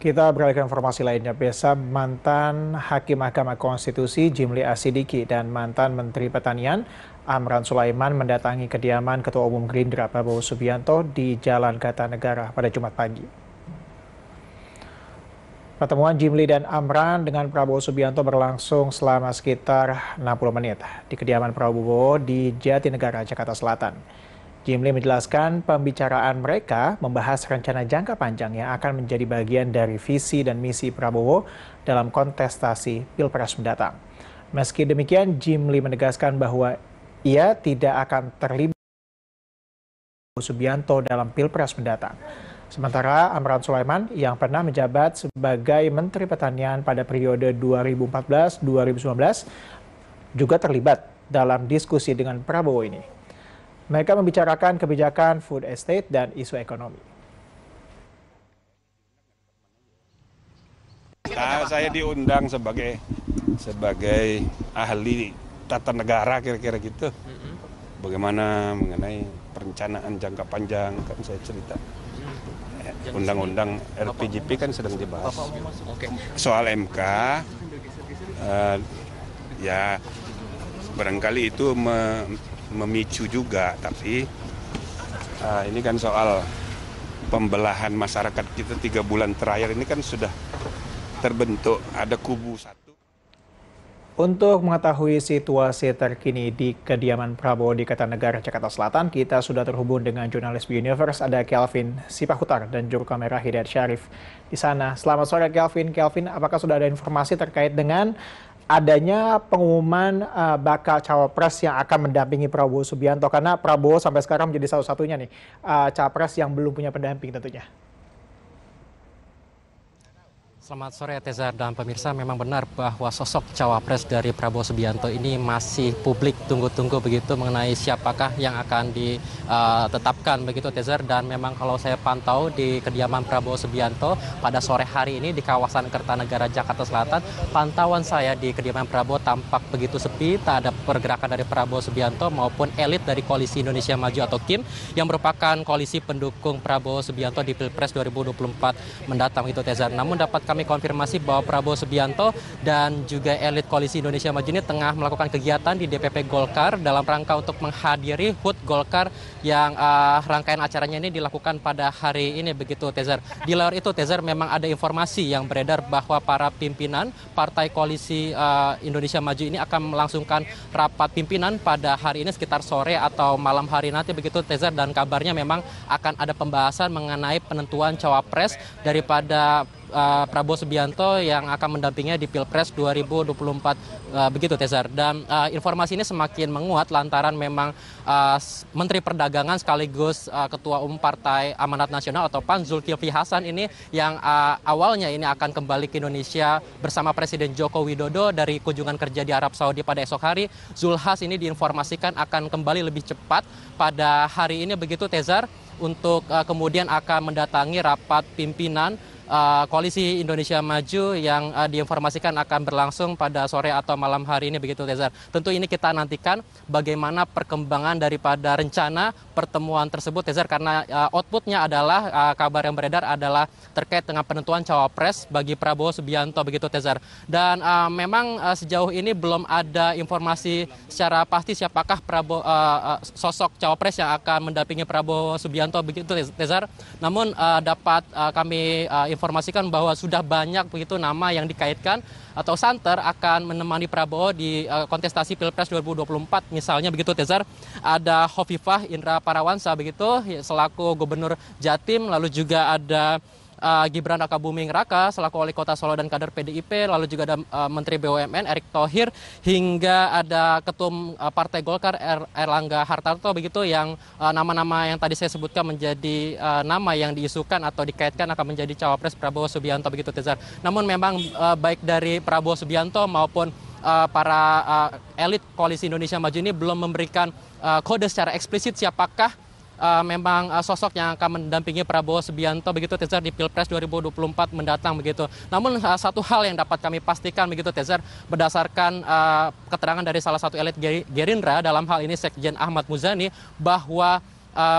Kita beralih ke informasi lainnya. Biasa mantan Hakim Mahkamah Konstitusi Jimli Asidiki dan mantan Menteri Pertanian Amran Sulaiman mendatangi kediaman Ketua Umum Gerindra Prabowo Subianto di Jalan Kartanegara pada Jumat pagi. Pertemuan Jimli dan Amran dengan Prabowo Subianto berlangsung selama sekitar 60 menit di kediaman Prabowo di Jatinegara, Jakarta Selatan. Jimli menjelaskan pembicaraan mereka membahas rencana jangka panjang yang akan menjadi bagian dari visi dan misi Prabowo dalam kontestasi Pilpres mendatang. Meski demikian, Jimli menegaskan bahwa ia tidak akan terlibat Subianto dalam Pilpres mendatang. Sementara Amran Sulaiman yang pernah menjabat sebagai Menteri Pertanian pada periode 2014-2019 juga terlibat dalam diskusi dengan Prabowo ini. Mereka membicarakan kebijakan food estate dan isu ekonomi. Saya diundang sebagai ahli tata negara kira-kira gitu. Bagaimana mengenai perencanaan jangka panjang kan saya cerita. Undang-undang RPJP kan sedang dibahas. Soal MK, ya barangkali itu memicu juga, tapi ini kan soal pembelahan masyarakat kita 3 bulan terakhir ini kan sudah terbentuk, ada kubu satu. Untuk mengetahui situasi terkini di kediaman Prabowo di Kartanegara, Jakarta Selatan, kita sudah terhubung dengan jurnalis Universe, ada Kelvin Sipahutar dan juru kamera Hidayat Syarif di sana. Selamat sore Kelvin. Kelvin, apakah sudah ada informasi terkait dengan adanya pengumuman bakal cawapres yang akan mendampingi Prabowo Subianto, karena Prabowo sampai sekarang menjadi satu-satunya nih cawapres yang belum punya pendamping tentunya. Selamat sore Teza dan pemirsa, memang benar bahwa sosok cawapres dari Prabowo Subianto ini masih publik tunggu-tunggu begitu mengenai siapakah yang akan ditetapkan begitu Teza. Dan memang kalau saya pantau di kediaman Prabowo Subianto pada sore hari ini di kawasan Kertanegara, Jakarta Selatan, pantauan saya di kediaman Prabowo tampak begitu sepi, tak ada pergerakan dari Prabowo Subianto maupun elit dari Koalisi Indonesia Maju atau KIM yang merupakan koalisi pendukung Prabowo Subianto di Pilpres 2024 mendatang itu Teza. Namun dapat kami konfirmasi bahwa Prabowo Subianto dan juga elit Koalisi Indonesia Maju ini tengah melakukan kegiatan di DPP Golkar dalam rangka untuk menghadiri HUT Golkar yang rangkaian acaranya ini dilakukan pada hari ini begitu Tezer. Di luar itu Tezer, memang ada informasi yang beredar bahwa para pimpinan Partai Koalisi Indonesia Maju ini akan melangsungkan rapat pimpinan pada hari ini sekitar sore atau malam hari nanti begitu Tezer, dan kabarnya memang akan ada pembahasan mengenai penentuan cawapres daripada Prabowo Subianto yang akan mendampinginya di Pilpres 2024 begitu Tezar. Dan informasi ini semakin menguat lantaran memang Menteri Perdagangan sekaligus Ketua Umum Partai Amanat Nasional atau PAN Zulkifli Hasan ini yang awalnya ini akan kembali ke Indonesia bersama Presiden Joko Widodo dari kunjungan kerja di Arab Saudi pada esok hari. Zulhas ini diinformasikan akan kembali lebih cepat pada hari ini begitu Tezar, untuk kemudian akan mendatangi rapat pimpinan Koalisi Indonesia Maju yang diinformasikan akan berlangsung pada sore atau malam hari ini begitu Tezar. Tentu ini kita nantikan bagaimana perkembangan daripada rencana pertemuan tersebut Tezar, karena outputnya adalah kabar yang beredar adalah terkait dengan penentuan cawapres bagi Prabowo Subianto begitu Tezar. Dan memang sejauh ini belum ada informasi secara pasti siapakah sosok cawapres yang akan mendampingi Prabowo Subianto begitu Tezar. Namun dapat kami informasikan bahwa sudah banyak begitu nama yang dikaitkan atau santer akan menemani Prabowo di kontestasi Pilpres 2024. Misalnya begitu Tezar, ada Hovifah Indra Parawansa begitu selaku Gubernur Jatim, lalu juga ada Gibran Rakabuming Raka selaku Wali Kota Solo dan kader PDIP, lalu juga ada Menteri BUMN Erick Thohir, hingga ada Ketum Partai Golkar Erlangga Hartarto begitu, yang nama-nama yang tadi saya sebutkan menjadi nama yang diisukan atau dikaitkan akan menjadi cawapres Prabowo Subianto begitu Tezar. Namun memang baik dari Prabowo Subianto maupun para elit Koalisi Indonesia Maju ini belum memberikan kode secara eksplisit siapakah memang sosok yang akan mendampingi Prabowo Subianto begitu Tezar di Pilpres 2024 mendatang begitu. Namun satu hal yang dapat kami pastikan begitu Tezar, berdasarkan keterangan dari salah satu elit Gerindra, dalam hal ini Sekjen Ahmad Muzani, bahwa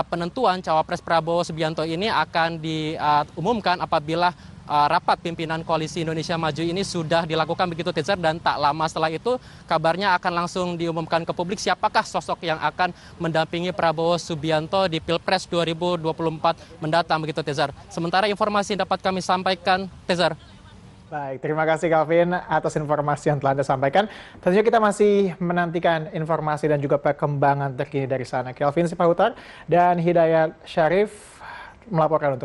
penentuan cawapres Prabowo Subianto ini akan diumumkan apabila rapat pimpinan Koalisi Indonesia Maju ini sudah dilakukan begitu Tezar, dan tak lama setelah itu kabarnya akan langsung diumumkan ke publik siapakah sosok yang akan mendampingi Prabowo Subianto di Pilpres 2024 mendatang begitu Tezar. Sementara informasi yang dapat kami sampaikan Tezar. Baik, terima kasih Calvin atas informasi yang telah Anda sampaikan. Tentunya kita masih menantikan informasi dan juga perkembangan terkini dari sana. Calvin Sipahutar dan Hidayat Syarif melaporkan untuk